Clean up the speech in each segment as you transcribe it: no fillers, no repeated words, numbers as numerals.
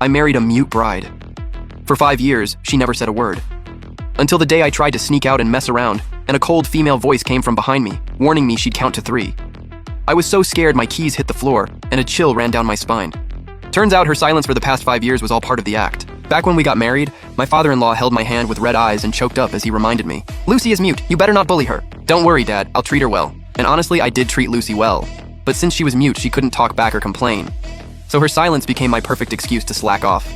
I married a mute bride. For 5 years, she never said a word. Until the day I tried to sneak out and mess around, and a cold female voice came from behind me, warning me she'd count to 3. I was so scared my keys hit the floor, and a chill ran down my spine. Turns out her silence for the past 5 years was all part of the act. Back when we got married, my father-in-law held my hand with red eyes and choked up as he reminded me, "Lucy is mute, you better not bully her." "Don't worry, Dad, I'll treat her well." And honestly, I did treat Lucy well. But since she was mute, she couldn't talk back or complain. So her silence became my perfect excuse to slack off.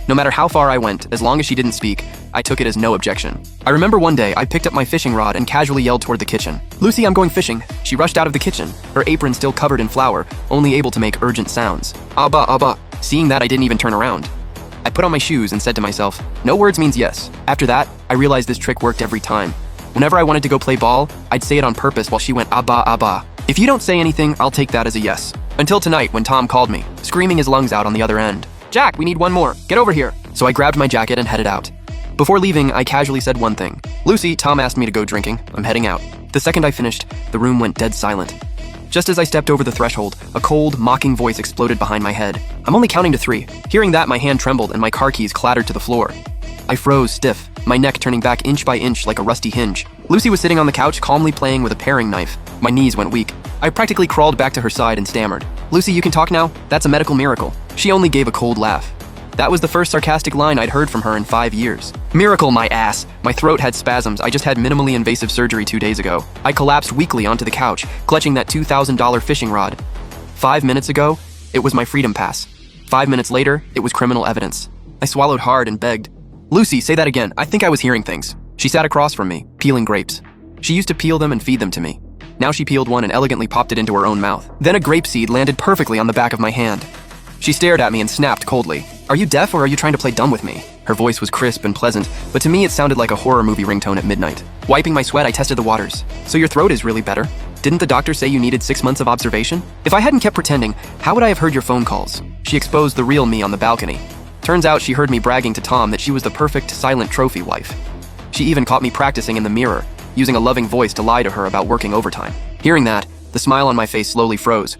No matter how far I went, as long as she didn't speak, I took it as no objection. I remember one day, I picked up my fishing rod and casually yelled toward the kitchen, "Lucy, I'm going fishing." She rushed out of the kitchen, her apron still covered in flour, only able to make urgent sounds. "Abba, Abba." Seeing that, I didn't even turn around. I put on my shoes and said to myself, no words means yes. After that, I realized this trick worked every time. Whenever I wanted to go play ball, I'd say it on purpose while she went, "Abba, Abba." If you don't say anything, I'll take that as a yes. Until tonight when Tom called me, screaming his lungs out on the other end. "Jack, we need one more. Get over here." So I grabbed my jacket and headed out. Before leaving, I casually said one thing. "Lucy, Tom asked me to go drinking. I'm heading out." The second I finished, the room went dead silent. Just as I stepped over the threshold, a cold, mocking voice exploded behind my head. "I'm only counting to 3. Hearing that, my hand trembled and my car keys clattered to the floor. I froze stiff, my neck turning back inch by inch like a rusty hinge. Lucy was sitting on the couch, calmly playing with a paring knife. My knees went weak. I practically crawled back to her side and stammered, "Lucy, you can talk now? That's a medical miracle." She only gave a cold laugh. That was the first sarcastic line I'd heard from her in 5 years. Miracle, my ass. My throat had spasms. I just had minimally invasive surgery 2 days ago. I collapsed weakly onto the couch, clutching that $2,000 fishing rod. 5 minutes ago, it was my freedom pass. 5 minutes later, it was criminal evidence. I swallowed hard and begged, "Lucy, say that again. I think I was hearing things." She sat across from me, peeling grapes. She used to peel them and feed them to me. Now she peeled one and elegantly popped it into her own mouth. Then a grape seed landed perfectly on the back of my hand. She stared at me and snapped coldly, "Are you deaf or are you trying to play dumb with me?" Her voice was crisp and pleasant, but to me it sounded like a horror movie ringtone at midnight. Wiping my sweat, I tested the waters. "So your throat is really better? Didn't the doctor say you needed 6 months of observation? If I hadn't kept pretending, how would I have heard your phone calls?" She exposed the real me on the balcony. Turns out she heard me bragging to Tom that she was the perfect silent trophy wife. She even caught me practicing in the mirror, using a loving voice to lie to her about working overtime. Hearing that, the smile on my face slowly froze.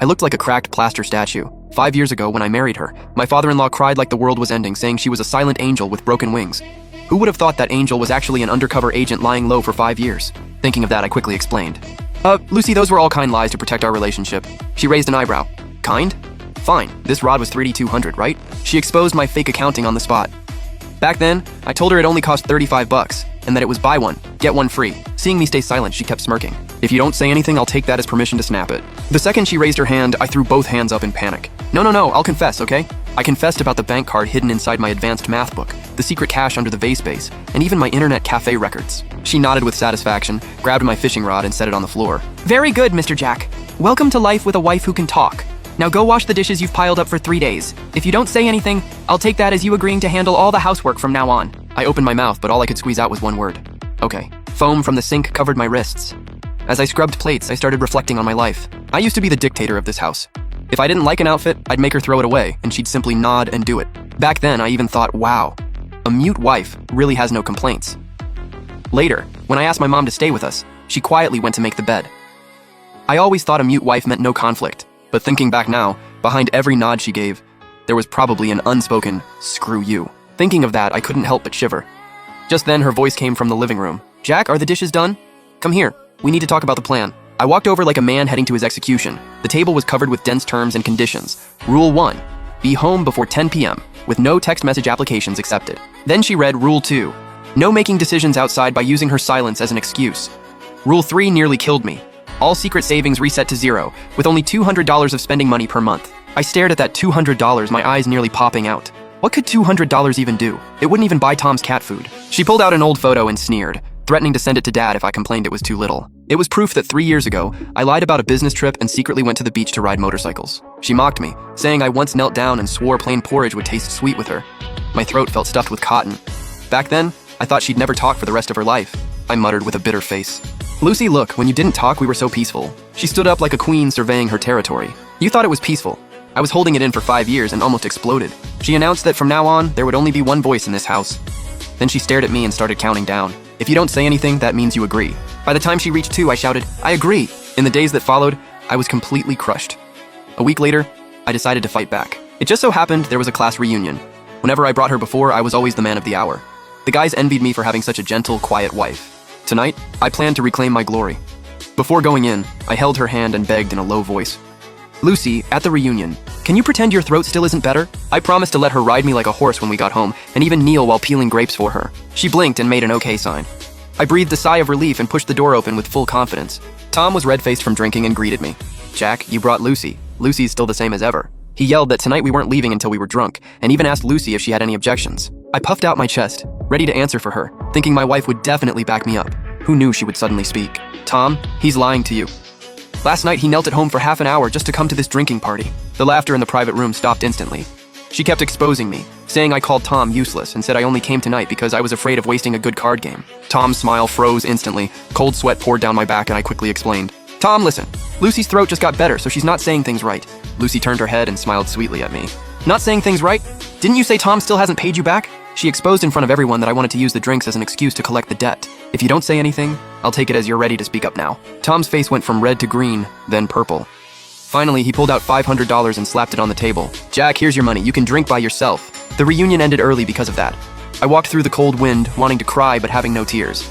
I looked like a cracked plaster statue. 5 years ago, when I married her, my father-in-law cried like the world was ending, saying she was a silent angel with broken wings. Who would have thought that angel was actually an undercover agent lying low for 5 years? Thinking of that, I quickly explained. Lucy, those were all kind lies to protect our relationship." She raised an eyebrow. "Kind? Fine, this rod was $3,200, right?" She exposed my fake accounting on the spot. Back then, I told her it only cost $35, and that it was buy one, get one free. Seeing me stay silent, she kept smirking. "If you don't say anything, I'll take that as permission to snap it." The second she raised her hand, I threw both hands up in panic. No, I'll confess, okay? I confessed about the bank card hidden inside my advanced math book, the secret cash under the vase base, and even my internet cafe records. She nodded with satisfaction, grabbed my fishing rod and set it on the floor. "Very good, Mr. Jack. Welcome to life with a wife who can talk. Now go wash the dishes you've piled up for 3 days. If you don't say anything, I'll take that as you agreeing to handle all the housework from now on." I opened my mouth, but all I could squeeze out was one word. "Okay." Foam from the sink covered my wrists. As I scrubbed plates, I started reflecting on my life. I used to be the dictator of this house. If I didn't like an outfit, I'd make her throw it away, and she'd simply nod and do it. Back then, I even thought, wow, a mute wife really has no complaints. Later, when I asked my mom to stay with us, she quietly went to make the bed. I always thought a mute wife meant no conflict, but thinking back now, behind every nod she gave, there was probably an unspoken, "Screw you." Thinking of that, I couldn't help but shiver. Just then, her voice came from the living room. "Jack, are the dishes done? Come here. We need to talk about the plan." I walked over like a man heading to his execution. The table was covered with dense terms and conditions. Rule 1, be home before 10 p.m., with no text message applications accepted. Then she read Rule 2, no making decisions outside by using her silence as an excuse. Rule 3 nearly killed me. All secret savings reset to 0, with only $200 of spending money per month. I stared at that $200, my eyes nearly popping out. What could $200 even do? It wouldn't even buy Tom's cat food. She pulled out an old photo and sneered, threatening to send it to Dad if I complained it was too little. It was proof that 3 years ago, I lied about a business trip and secretly went to the beach to ride motorcycles. She mocked me, saying I once knelt down and swore plain porridge would taste sweet with her. My throat felt stuffed with cotton. Back then, I thought she'd never talk for the rest of her life. I muttered with a bitter face. "Lucy, look, when you didn't talk, we were so peaceful." She stood up like a queen surveying her territory. "You thought it was peaceful. I was holding it in for 5 years and almost exploded." She announced that from now on, there would only be one voice in this house. Then she stared at me and started counting down. "If you don't say anything, that means you agree." By the time she reached 2, I shouted, "I agree." In the days that followed, I was completely crushed. A week later, I decided to fight back. It just so happened there was a class reunion. Whenever I brought her before, I was always the man of the hour. The guys envied me for having such a gentle, quiet wife. Tonight, I planned to reclaim my glory. Before going in, I held her hand and begged in a low voice. Lucy, at the reunion, can you pretend your throat still isn't better? I promised to let her ride me like a horse when we got home, and even kneel while peeling grapes for her. She blinked and made an okay sign. I breathed a sigh of relief and pushed the door open with full confidence. Tom was red-faced from drinking and greeted me. Jack, you brought Lucy. Lucy's still the same as ever. He yelled that tonight we weren't leaving until we were drunk, and even asked Lucy if she had any objections. I puffed out my chest, ready to answer for her, thinking my wife would definitely back me up. Who knew she would suddenly speak? Tom, he's lying to you. Last night he knelt at home for half an hour just to come to this drinking party. The laughter in the private room stopped instantly. She kept exposing me, saying I called Tom useless and said I only came tonight because I was afraid of wasting a good card game. Tom's smile froze instantly. Cold sweat poured down my back and I quickly explained. Tom, listen. Lucy's throat just got better, so she's not saying things right. Lucy turned her head and smiled sweetly at me. Not saying things right? Didn't you say Tom still hasn't paid you back? She exposed in front of everyone that I wanted to use the drinks as an excuse to collect the debt. If you don't say anything, I'll take it as you're ready to speak up now. Tom's face went from red to green, then purple. Finally, he pulled out $500 and slapped it on the table. Jack, here's your money. You can drink by yourself. The reunion ended early because of that. I walked through the cold wind, wanting to cry but having no tears.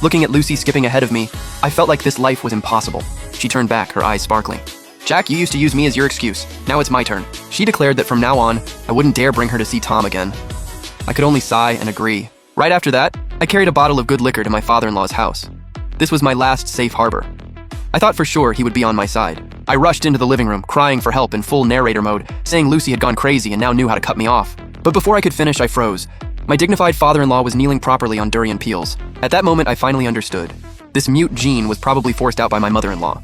Looking at Lucy skipping ahead of me, I felt like this life was impossible. She turned back, her eyes sparkling. Jack, you used to use me as your excuse. Now it's my turn. She declared that from now on, I wouldn't dare bring her to see Tom again. I could only sigh and agree. Right after that, I carried a bottle of good liquor to my father-in-law's house. This was my last safe harbor. I thought for sure he would be on my side. I rushed into the living room, crying for help in full narrator mode, saying Lucy had gone crazy and now knew how to cut me off. But before I could finish, I froze. My dignified father-in-law was kneeling properly on durian peels. At that moment, I finally understood. This mute gene was probably forced out by my mother-in-law.